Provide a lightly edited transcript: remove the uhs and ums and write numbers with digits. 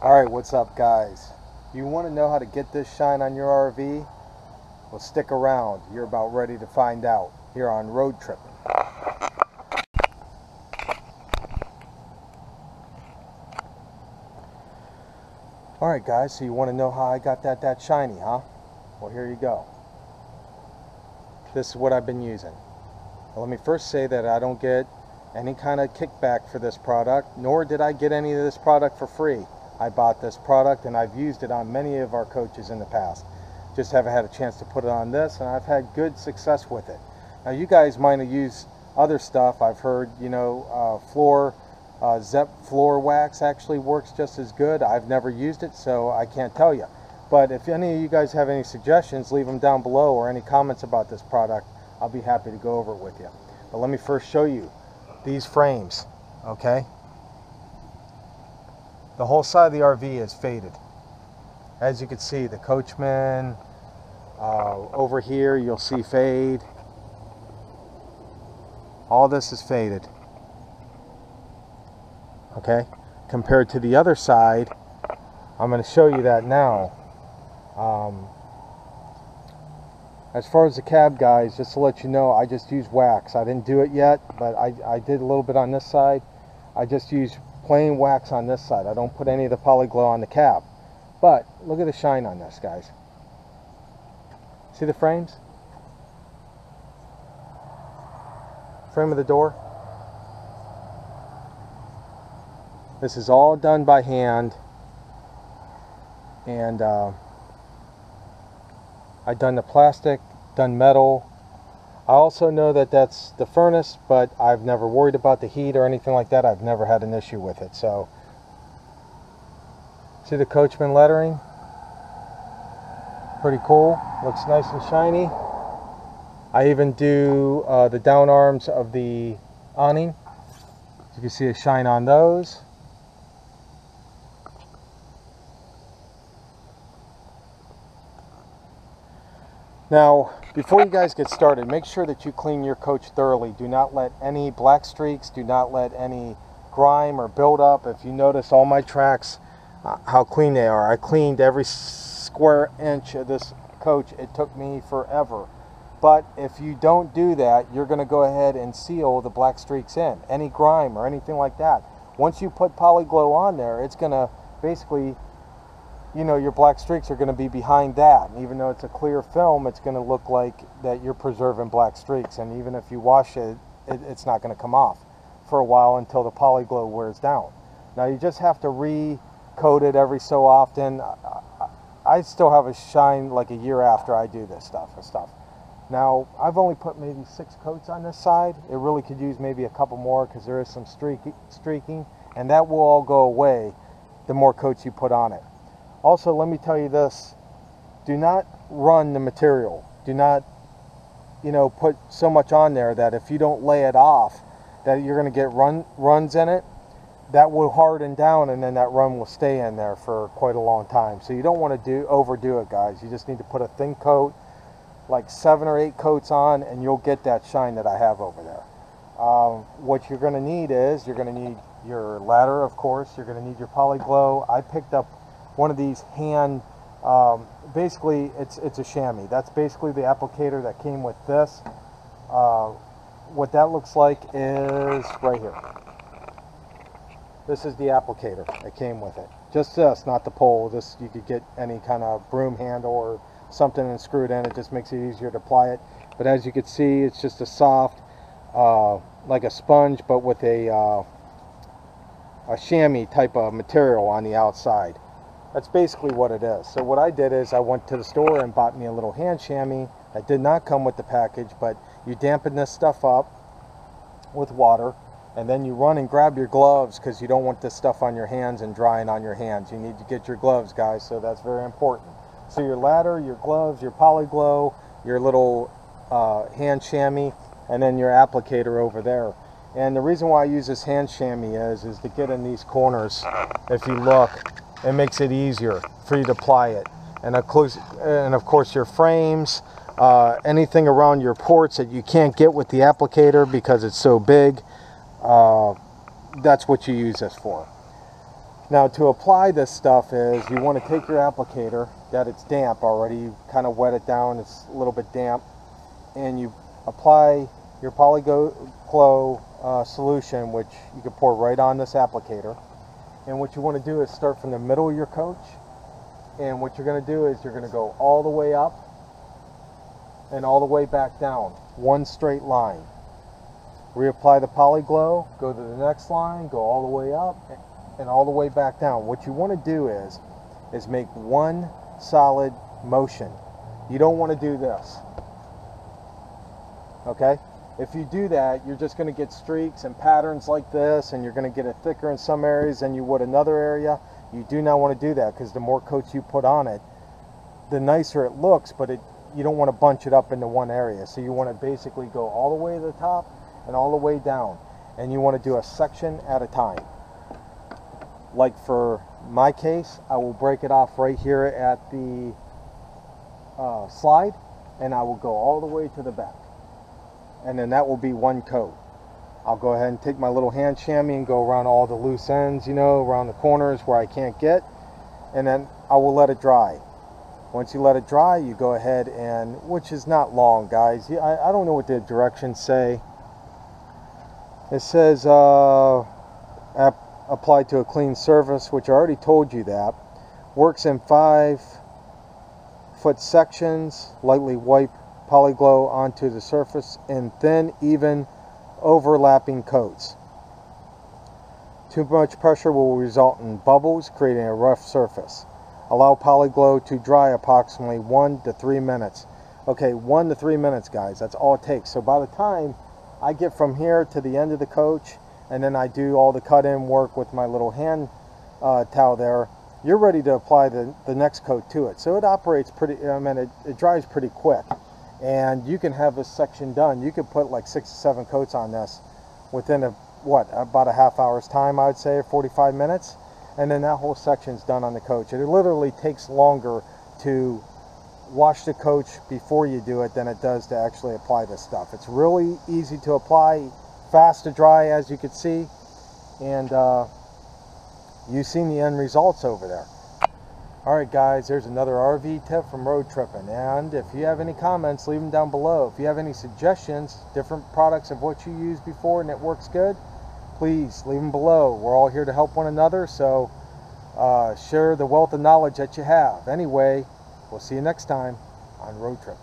Alright, what's up guys? You want to know how to get this shine on your RV? Well, stick around. You're about ready to find out here on Roadtrip. Alright guys, so you want to know how I got that shiny, huh? Well, here you go. This is what I've been using. Now, let me first say that I don't get any kind of kickback for this product, nor did I get any of this product for free. I bought this product and I've used it on many of our coaches in the past. Just haven't had a chance to put it on this, and I've had good success with it. Now you guys might have used other stuff. I've heard, you know, Zep floor wax actually works just as good. I've never used it, so I can't tell you. But if any of you guys have any suggestions, leave them down below, or any comments about this product. I'll be happy to go over it with you. But let me first show you these frames, okay? The whole side of the RV is faded. As you can see, the Coachman, over here you'll see fade. All this is faded, okay? Compared to the other side, I'm going to show you that now. As far as the cab, guys, just to let you know, I just use wax. I didn't do it yet, but I did a little bit on this side. I just use plain wax on this side. I don't put any of the polyglow on the cab. But look at the shine on this, guys. See the frames? Frame of the door. This is all done by hand, and I've done the plastic, done metal. I also know that that's the furnace, but I've never worried about the heat or anything like that. I've never had an issue with it. So, see the Coachman lettering? Pretty cool. Looks nice and shiny. I even do the down arms of the awning. You can see a shine on those. Now, before you guys get started, make sure that you clean your coach thoroughly. Do not let any black streaks, do not let any grime or buildup. If you notice all my tracks, how clean they are. I cleaned every square inch of this coach. It took me forever. But if you don't do that, you're going to go ahead and seal the black streaks in. Any grime or anything like that. Once you put polyglow on there, it's going to basically, you know, your black streaks are going to be behind that. And even though it's a clear film, it's going to look like that you're preserving black streaks. And even if you wash it, it's not going to come off for a while until the polyglow wears down. Now you just have to re-coat it every so often. I still have a shine like a year after I do this stuff. Now I've only put maybe 6 coats on this side. It really could use maybe a couple more because there is some streaking, and that will all go away the more coats you put on it. Also, let me tell you this, do not run the material. Do not, you know, put so much on there that if you don't lay it off, that you're going to get runs in it. That will harden down, and then that run will stay in there for quite a long time. So you don't want to overdo it, guys. You just need to put a thin coat, like 7 or 8 coats on, and you'll get that shine that I have over there. What you're going to need is, you're going to need your ladder, of course. You're going to need your polyglow. I picked up one of these hand, basically it's a chamois. That's basically the applicator that came with this. What that looks like is right here. This is the applicator that came with it. Just this, not the pole. This, you could get any kind of broom handle or something and screw it in. It just makes it easier to apply it. But as you can see, it's just a soft, like a sponge, but with a chamois type of material on the outside. That's basically what it is. So what I did is I went to the store and bought me a little hand chamois that did not come with the package, but you dampen this stuff up with water, and then you run and grab your gloves because you don't want this stuff on your hands and drying on your hands. You need to get your gloves, guys, so that's very important. So your ladder, your gloves, your polyglow, your little hand chamois, and then your applicator over there. And the reason why I use this hand chamois is to get in these corners. If you look, it makes it easier for you to apply it. And of course your frames, anything around your ports that you can't get with the applicator because it's so big, that's what you use this for. Now to apply this stuff is you want to take your applicator that it's damp already, you kind of wet it down, it's a little bit damp, and you apply your Polyglow solution, which you can pour right on this applicator. And what you want to do is start from the middle of your coach, and what you're going to do is you're going to go all the way up and all the way back down, one straight line. Reapply the Polyglow, go to the next line, go all the way up and all the way back down. What you want to do is make one solid motion. You don't want to do this. Okay? If you do that, you're just going to get streaks and patterns like this, and you're going to get it thicker in some areas than you would another area. You do not want to do that, because the more coats you put on it, the nicer it looks, but you don't want to bunch it up into one area. So you want to basically go all the way to the top and all the way down, and you want to do a section at a time. Like for my case, I will break it off right here at the slide, and I will go all the way to the back, and then that will be one coat. I'll go ahead and take my little hand chamois and go around all the loose ends, you know, around the corners where I can't get, and then I will let it dry. Once you let it dry, you go ahead and, which is not long, guys. I don't know what the directions say. It says apply to a clean surface, which I already told you that. Works in 5-foot sections. Lightly wipe Polyglow onto the surface in thin, even, overlapping coats. Too much pressure will result in bubbles, creating a rough surface. Allow Polyglow to dry approximately 1 to 3 minutes. Okay, 1 to 3 minutes, guys. That's all it takes. So by the time I get from here to the end of the coach, and then I do all the cut-in work with my little hand towel there, you're ready to apply the next coat to it. So it operates pretty, it dries pretty quick. And you can have this section done. You could put like 6 to 7 coats on this within about a half hour's time, I would say, or 45 minutes. And then that whole section's done on the coach. It literally takes longer to wash the coach before you do it than it does to actually apply this stuff. It's really easy to apply, fast to dry, as you can see, and you've seen the end results over there. Alright guys, there's another RV tip from Roadtrip, and if you have any comments, leave them down below. If you have any suggestions, different products of what you used before and it works good, please leave them below. We're all here to help one another, so share the wealth of knowledge that you have. Anyway, we'll see you next time on Roadtrip.